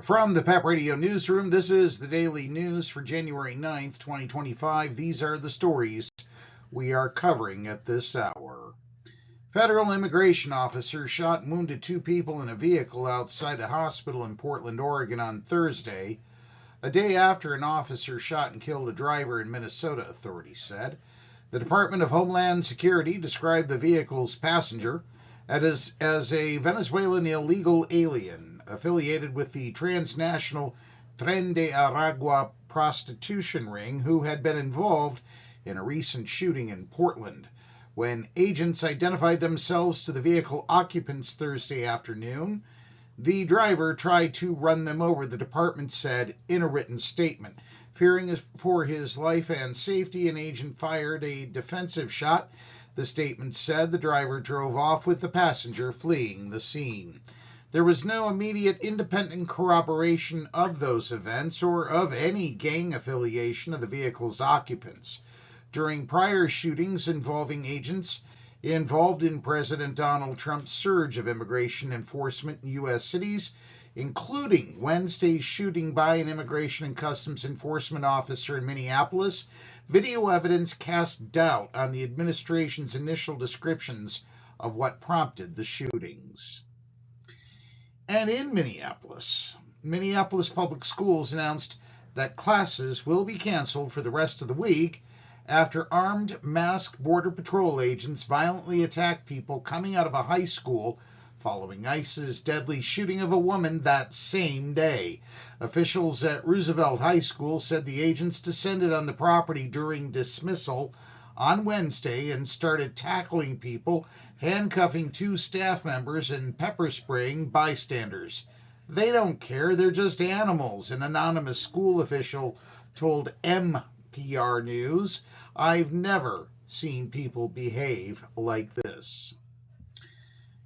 From the PEP Radio Newsroom, this is the daily news for January 9th, 2025. These are the stories we are covering at this hour. Federal immigration officers shot and wounded two people in a vehicle outside a hospital in Portland, Oregon on Thursday, a day after an officer shot and killed a driver in Minnesota, authorities said. The Department of Homeland Security described the vehicle's passenger as a Venezuelan illegal alien affiliated with the transnational Tren de Aragua prostitution ring who had been involved in a recent shooting in Portland. When agents identified themselves to the vehicle occupants Thursday afternoon, the driver tried to run them over, the department said in a written statement. Fearing for his life and safety, an agent fired a defensive shot. The statement said the driver drove off with the passenger fleeing the scene. There was no immediate independent corroboration of those events or of any gang affiliation of the vehicle's occupants. During prior shootings involving agents involved in President Donald Trump's surge of immigration enforcement in U.S. cities, including Wednesday's shooting by an immigration and customs enforcement officer in Minneapolis, video evidence cast doubt on the administration's initial descriptions of what prompted the shootings. And in Minneapolis Public Schools announced that classes will be canceled for the rest of the week after armed, masked Border Patrol agents violently attacked people coming out of a high school following ICE's deadly shooting of a woman that same day. Officials at Roosevelt High School said the agents descended on the property during dismissal on Wednesday and started tackling people, handcuffing two staff members and pepper spraying bystanders. They don't care, they're just animals, an anonymous school official told NPR News. I've never seen people behave like this.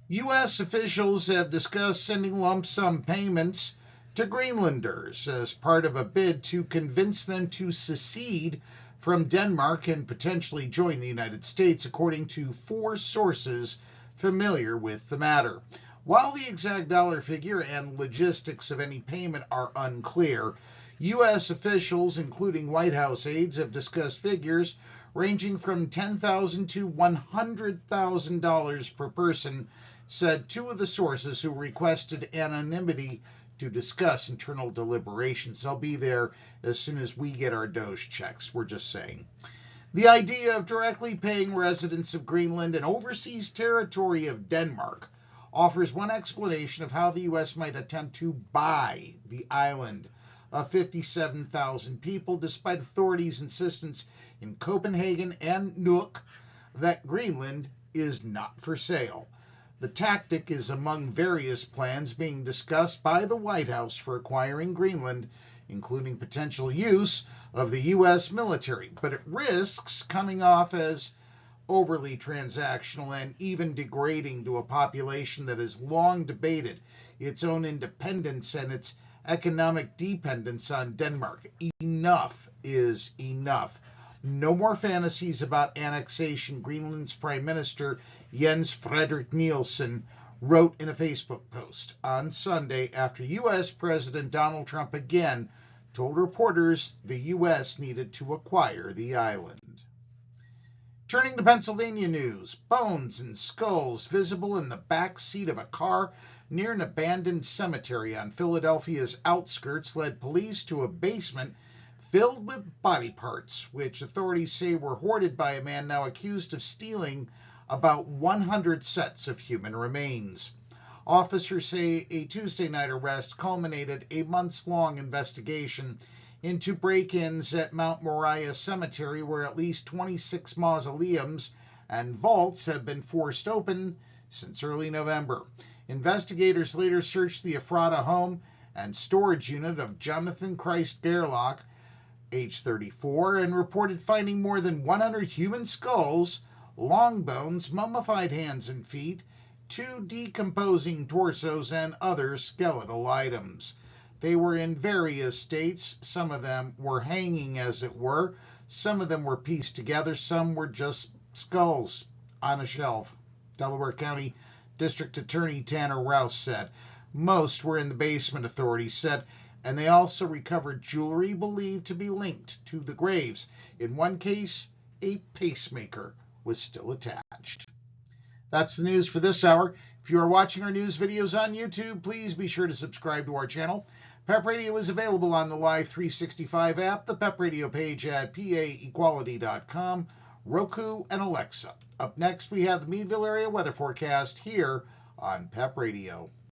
U.S. officials have discussed sending lump sum payments to Greenlanders as part of a bid to convince them to secede from Denmark and potentially join the United States, according to four sources familiar with the matter. While the exact dollar figure and logistics of any payment are unclear, U.S. officials, including White House aides, have discussed figures ranging from $10,000 to $100,000 per person, said two of the sources who requested anonymity to discuss internal deliberations. They'll be there as soon as we get our Doge checks, we're just saying. The idea of directly paying residents of Greenland and overseas territory of Denmark offers one explanation of how the U.S. might attempt to buy the island of 57,000 people, despite authorities' insistence in Copenhagen and Nuuk that Greenland is not for sale. The tactic is among various plans being discussed by the White House for acquiring Greenland, including potential use of the U.S. military, but it risks coming off as overly transactional and even degrading to a population that has long debated its own independence and its economic dependence on Denmark. Enough is enough. No more fantasies about annexation, Greenland's Prime Minister Jens Frederik Nielsen wrote in a Facebook post on Sunday after U.S. President Donald Trump again told reporters the U.S. needed to acquire the island. Turning to Pennsylvania news, bones and skulls visible in the back seat of a car near an abandoned cemetery on Philadelphia's outskirts led police to a basement filled with body parts, which authorities say were hoarded by a man now accused of stealing about 100 sets of human remains. Officers say a Tuesday night arrest culminated a months-long investigation into break-ins at Mount Moriah Cemetery, where at least 26 mausoleums and vaults have been forced open since early November. Investigators later searched the Ephrata home and storage unit of Jonathan Christ Gerlach, age 34, and reported finding more than 100 human skulls, long bones, mummified hands and feet, two decomposing torsos, and other skeletal items. They were in various states. Some of them were hanging, as it were. Some of them were pieced together. Some were just skulls on a shelf. Delaware County District Attorney Tanner Rouse said. Most were in the basement, authorities said, and they also recovered jewelry believed to be linked to the graves. In one case, a pacemaker was still attached. That's the news for this hour. If you are watching our news videos on YouTube, please be sure to subscribe to our channel. PEP Radio is available on the Live 365 app, the PEP Radio page at paequality.com, Roku, and Alexa. Up next, we have the Meadville area weather forecast here on PEP Radio.